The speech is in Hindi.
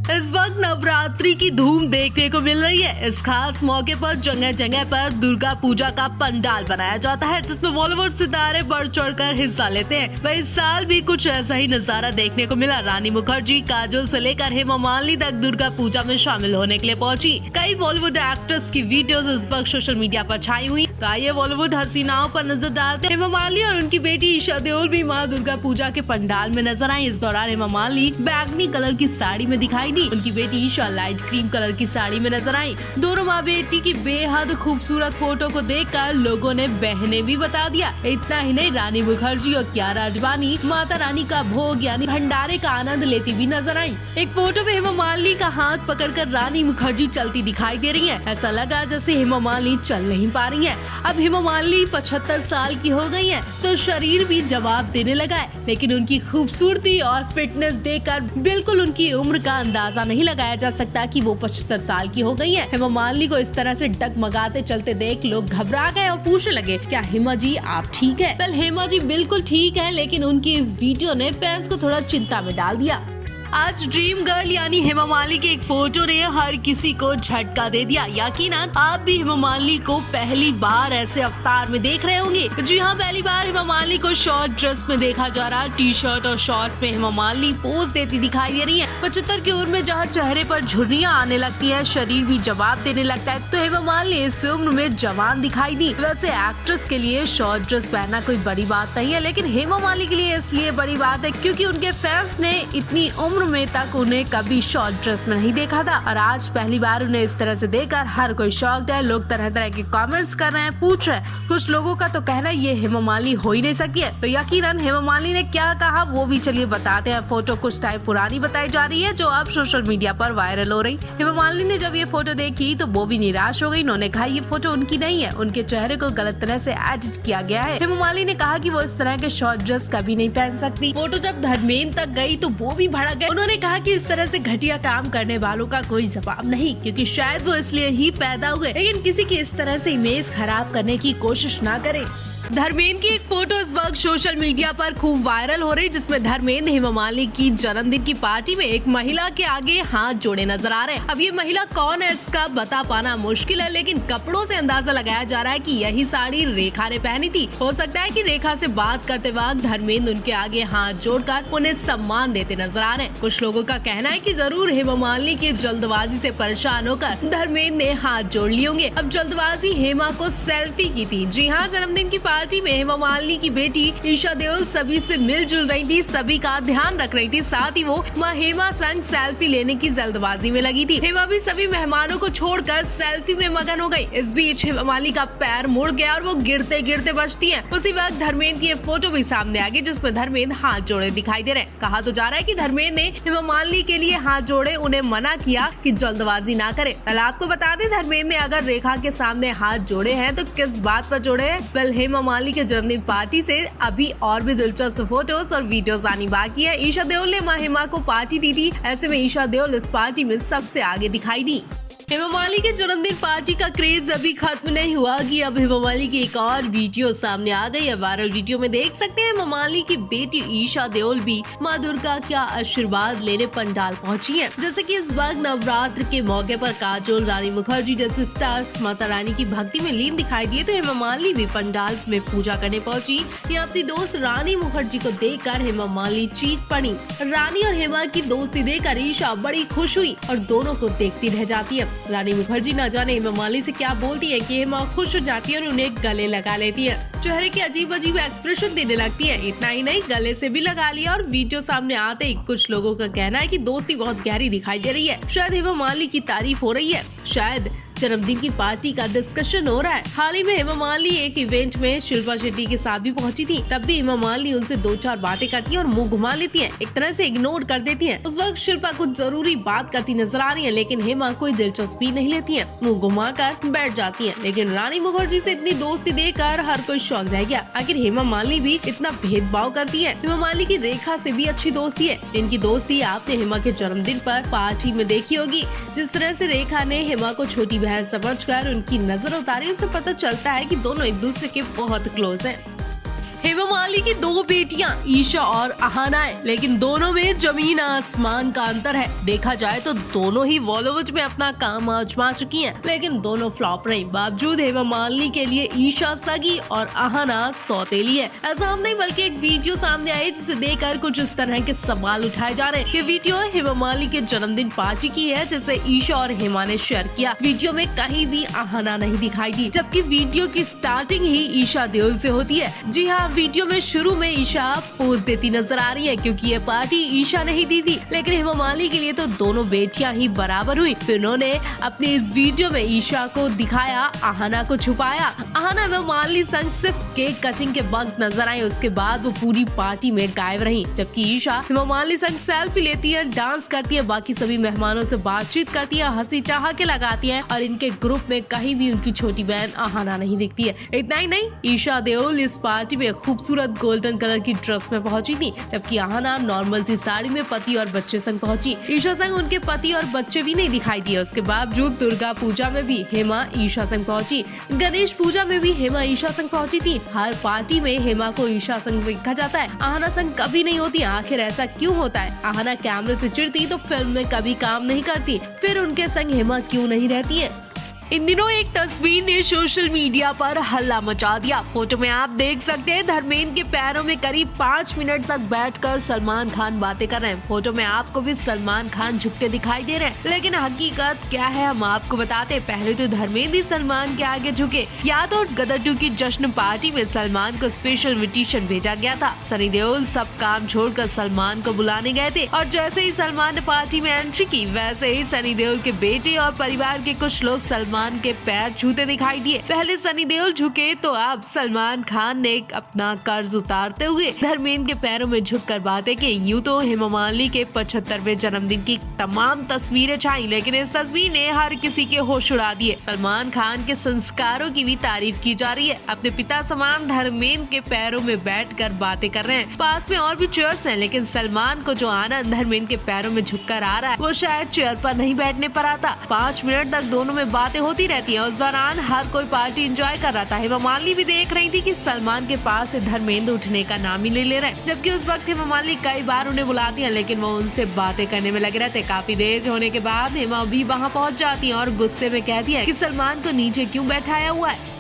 इस वक्त नवरात्रि की धूम देखने को मिल रही है। इस खास मौके पर जगह जगह पर दुर्गा पूजा का पंडाल बनाया जाता है, जिसमें बॉलीवुड सितारे बढ़ चढ़कर हिस्सा लेते हैं। वह इस साल भी कुछ ऐसा ही नजारा देखने को मिला। रानी मुखर्जी, काजोल से लेकर हेमा मालिनी तक दुर्गा पूजा में शामिल होने के लिए पहुंची। कई बॉलीवुड एक्टर्स की वीडियोस इस वक्त सोशल मीडिया पर छाई हुई। तो आइए बॉलीवुड हसीनाओं पर नजर डालते हैं। हेमा मालिनी और उनकी बेटी ईशा देओल भी माँ दुर्गा पूजा के पंडाल में नजर आई। इस दौरान हेमा मालिनी बैगनी कलर की साड़ी में दिखाई दी। उनकी बेटी ईशा लाइट क्रीम कलर की साड़ी में नजर आई। दोनों माँ बेटी की बेहद खूबसूरत फोटो को देखकर लोगों ने बहने भी बता दिया। इतना ही नहीं, रानी मुखर्जी और कियारा अडवाणी माता रानी का भोग यानी भंडारे का आनंद लेती भी नजर आई। एक फोटो में हेमा मालिनी का हाथ पकड़कर रानी मुखर्जी चलती दिखाई दे रही है। ऐसा लगा जैसे हेमा मालिनी चल नहीं पा रही है। अब हेमा मालिनी 75 साल की हो गई है, तो शरीर भी जवाब देने लगा है, लेकिन उनकी खूबसूरती और फिटनेस देखकर बिल्कुल उनकी उम्र का अंदाजा नहीं लगाया जा सकता कि वो 75 साल की हो गई है। हेमा मालिनी को इस तरह से डगमगाते चलते देख लोग घबरा गए और पूछने लगे, क्या हेमा जी आप ठीक है? कल हेमा जी बिल्कुल ठीक है, लेकिन उनकी इस वीडियो ने फैंस को थोड़ा चिंता में डाल दिया। आज ड्रीम गर्ल यानी हेमा मालिनी की एक फोटो ने हर किसी को झटका दे दिया। यकीनन आप भी हेमा मालिनी को पहली बार ऐसे अवतार में देख रहे होंगे। जी हाँ, पहली बार हेमा मालिनी को शॉर्ट ड्रेस में देखा जा रहा है। टी शर्ट और शॉर्ट में हेमा मालिनी पोज देती दिखाई दे रही है। 75 की उम्र में जहाँ चेहरे पर झुर्रियाँ आने लगती है, शरीर भी जवाब देने लगता है, तो हेमा मालिनी इस उम्र में जवान दिखाई दी। वैसे एक्ट्रेस के लिए शॉर्ट ड्रेस पहनना कोई बड़ी बात नहीं है, लेकिन हेमा मालिनी के लिए इसलिए बड़ी बात है क्योंकि उनके फैंस ने इतनी उम्र में तक उन्हें कभी शॉर्ट ड्रेस में नहीं देखा था, और आज पहली बार उन्हें इस तरह से देखकर हर कोई शॉक्ड है। लोग तरह तरह के कमेंट्स कर रहे हैं, पूछ रहे हैं। कुछ लोगों का तो कहना है ये हेमा मालिनी हो ही नहीं सकी है। तो यकीनन हेमा मालिनी ने क्या कहा वो भी चलिए बताते हैं। फोटो कुछ टाइम पुरानी बताई जा रही है, जो अब सोशल मीडिया पर वायरल हो रही। हेमा मालिनी ने जब ये फोटो देखी तो वो भी निराश हो गई। उन्होंने कहा ये फोटो उनकी नहीं है, उनके चेहरे को गलत तरह से एडिट किया गया है। हेमा मालिनी ने कहा कि वो इस तरह के शॉर्ट ड्रेस कभी नहीं पहन सकती। फोटो जब धर्मेंद्र तक गई तो वो भी भड़क गए। उन्होंने कहा कि इस तरह से घटिया काम करने वालों का कोई जवाब नहीं, क्योंकि शायद वो इसलिए ही पैदा हुए, लेकिन किसी की इस तरह से इमेज खराब करने की कोशिश ना करें। धर्मेंद्र की एक फोटो इस वक्त सोशल मीडिया पर खूब वायरल हो रही, जिसमें धर्मेंद्र हेमा मालिनी की जन्मदिन की पार्टी में एक महिला के आगे हाथ जोड़े नजर आ रहे हैं। अब ये महिला कौन है इसका बता पाना मुश्किल है, लेकिन कपड़ों से अंदाजा लगाया जा रहा है कि यही साड़ी रेखा ने पहनी थी। हो सकता है कि रेखा से बात करते वक्त धर्मेंद्र उनके आगे हाथ जोड़कर उन्हें सम्मान देते नजर आ रहे हैं। कुछ लोगों का कहना है कि जरूर हेमा मालिनी की जल्दबाजी से परेशान होकर धर्मेंद्र ने हाथ जोड़ लिए होंगे। अब जल्दबाजी हेमा को सेल्फी की थी। जी हाँ, जन्मदिन की पार्टी में हेमा मालिनी की बेटी ईशा देओल सभी से मिलजुल रही थी, सभी का ध्यान रख रही थी। साथ ही वो माँ हेमा संग सेल्फी लेने की जल्दबाजी में लगी थी। हेमा भी सभी मेहमानों को छोड़कर सेल्फी में मगन हो गई। इस बीच हेमा मालिनी का पैर मुड़ गया और वो गिरते गिरते बचती हैं। उसी वक्त धर्मेंद्र की फोटो भी सामने आ गई, जिसमें धर्मेंद्र हाथ जोड़े दिखाई दे रहे हैं। कहा तो जा रहा है कि धर्मेंद्र ने हेमा मालिनी के लिए हाथ जोड़े, उन्हें मना किया कि जल्दबाजी ना करे। कल आपको बता दें, धर्मेंद्र ने अगर रेखा के सामने हाथ जोड़े हैं तो किस बात पर जोड़े हैं? वेल, हेमा मालिनी के जन्मदिन पार्टी से अभी और भी दिलचस्प फोटोज और वीडियोस आनी बाकी है। ईशा देओल ने माँ हेमा को पार्टी दी थी। ऐसे में ईशा देओल इस पार्टी में सबसे आगे दिखाई दी। हेमा मालिनी के जन्मदिन पार्टी का क्रेज अभी खत्म नहीं हुआ कि अब हेमा मालिनी की एक और वीडियो सामने आ गई है। वायरल वीडियो में देख सकते हैं हेमा मालिनी की बेटी ईशा देओल भी माँ दुर्गा का आशीर्वाद लेने पंडाल पहुंची है। जैसे कि इस वक्त नवरात्र के मौके पर काजोल, रानी मुखर्जी जैसे स्टार्स माता रानी की भक्ति में लीन दिखाई दिए, तो हेमा मालिनी भी पंडाल में पूजा करने पहुंची। यहाँ अपनी दोस्त रानी मुखर्जी को देखकर हेमा मालिनी चीख पड़ी। रानी और हेमा की दोस्ती देखकर ईशा बड़ी खुश हुई और दोनों को देखती रह जाती है। रानी मुखर्जी न जाने हेमा मालिनी से क्या बोलती है कि हेमा खुश हो जाती है और उन्हें गले लगा लेती है। चेहरे के अजीब अजीब एक्सप्रेशन देने लगती है। इतना ही नहीं, गले से भी लगा लिया। और वीडियो सामने आते ही कुछ लोगों का कहना है कि दोस्ती बहुत गहरी दिखाई दे रही है। शायद हेमा मालिनी की तारीफ हो रही है, शायद जन्मदिन की पार्टी का डिस्कशन हो रहा है। हाल ही में हेमा मालिनी एक इवेंट में शिल्पा शेट्टी के साथ भी पहुंची थी। तब भी हेमा मालिनी उनसे 2-4 बातें करती है और मुंह घुमा लेती है, एक तरह से इग्नोर कर देती है। उस वक्त शिल्पा कुछ जरूरी बात करती नजर आ रही है, लेकिन हेमा कोई दिलचस्पी नहीं लेती है, मुंह घुमा कर बैठ जाती है। लेकिन रानी मुखर्जी से इतनी दोस्ती देखकर हर कोई शौक रह गया। आखिर हेमा मालिनी भी इतना भेदभाव करती है? हेमा मालिनी की रेखा से भी अच्छी दोस्ती है। इनकी दोस्ती आपने हेमा के जन्मदिन पर पार्टी में देखी होगी। जिस तरह से रेखा ने हेमा को छोटी बहन समझकर उनकी नजर उतारी, उससे पता चलता है कि दोनों एक दूसरे के बहुत क्लोज हैं। हेमा मालिनी की 2 बेटियां ईशा और अहाना है, लेकिन दोनों में जमीन आसमान का अंतर है। देखा जाए तो दोनों ही बॉलीवुड में अपना काम आजमा चुकी हैं, लेकिन दोनों फ्लॉप रही। बावजूद हेमा मालिनी के लिए ईशा सगी और अहाना सौतेली है। ऐसा हम नहीं बल्कि एक वीडियो सामने आई जिसे देखकर कुछ इस तरह के सवाल उठाए जा रहे हैं। ये वीडियो हेमा मालिनी के जन्मदिन पार्टी की है, जिसे ईशा और हेमा ने शेयर किया। वीडियो में कहीं भी अहाना नहीं दिखाई दी, जबकि वीडियो की स्टार्टिंग ही ईशा देओल से होती है। जी हाँ, वीडियो में शुरू में ईशा पोज देती नजर आ रही है, क्योंकि ये पार्टी ईशा ने ही दी थी। लेकिन हेमा मालिनी के लिए तो दोनों बेटियां ही बराबर हुई। फिर उन्होंने अपने इस वीडियो में ईशा को दिखाया, अहाना को छुपाया। अहाना हेमा मालिनी संग सिर्फ केक कटिंग के वक्त नजर आई, उसके बाद वो पूरी पार्टी में गायब रही। जबकि ईशा हेमा मालिनी संग सेल्फी लेती है, डांस करती है, बाकी सभी मेहमानों से बातचीत करती है, हंसी ठहाके लगाती है और इनके ग्रुप में कहीं भी उनकी छोटी बहन अहाना नहीं दिखती है। इतना ही नहीं, ईशा देओल इस पार्टी में खूबसूरत गोल्डन कलर की ड्रेस में पहुंची थी, जबकि अहाना नॉर्मल सी साड़ी में पति और बच्चे संग पहुंची। ईशा संग उनके पति और बच्चे भी नहीं दिखाई दिए। उसके बावजूद दुर्गा पूजा में भी हेमा ईशा संग पहुंची, गणेश पूजा में भी हेमा ईशा संग पहुंची थी। हर पार्टी में हेमा को ईशा संग देखा जाता है, अहाना संग कभी नहीं होती। आखिर ऐसा क्यों होता है? अहाना कैमरे से चिढ़ती तो फिल्म में कभी काम नहीं करती, फिर उनके संग हेमा क्यों नहीं रहती है? इन दिनों एक तस्वीर ने सोशल मीडिया पर हल्ला मचा दिया। फोटो में आप देख सकते हैं धर्मेंद्र के पैरों में करीब 5 मिनट तक बैठकर सलमान खान बातें कर रहे हैं। फोटो में आपको भी सलमान खान झुकते दिखाई दे रहे हैं, लेकिन हकीकत क्या है हम आपको बताते हैं। पहले तो धर्मेंद्र ही सलमान के आगे झुके। या तो गदर 2 की जश्न पार्टी में सलमान को स्पेशल इन्विटेशन भेजा गया था। सनी देओल सब काम छोड़कर सलमान को बुलाने गए थे, और जैसे ही सलमान ने पार्टी में एंट्री की, वैसे ही सनी देओल के बेटे और परिवार के कुछ लोग सलमान के पैर छूते दिखाई दिए। पहले सनी देओल झुके तो अब सलमान खान ने अपना कर्ज उतारते हुए धर्मेंद्र के पैरों में झुककर बातें की। यूं तो हेमा मालिनी के 75वें जन्मदिन की तमाम तस्वीरें छाई, लेकिन इस तस्वीर ने हर किसी के होश उड़ा दिए। सलमान खान के संस्कारों की भी तारीफ की जा रही है। अपने पिता समान धर्मेंद्र के पैरों में बैठकर बातें कर रहे हैं। पास में और भी चेयर्स हैं, लेकिन सलमान को जो आनंद धर्मेंद्र के पैरों में झुककर आ रहा है, वो शायद चेयर पर नहीं बैठने पर आता। 5 मिनट तक दोनों में बातें होती रहती है। उस दौरान हर कोई पार्टी एंजॉय कर रहा था। हेमा मालिनी भी देख रही थी कि सलमान के पास से धर्मेंद्र उठने का नाम ही ले रहे हैं, जबकि उस वक्त हेमा मालिनी कई बार उन्हें बुलाती है, लेकिन वो उनसे बातें करने में लगे रहते। काफी देर होने के बाद हेमा भी वहाँ पहुँच जाती है और गुस्से में कहती है कि सलमान को नीचे क्यों बैठाया हुआ है।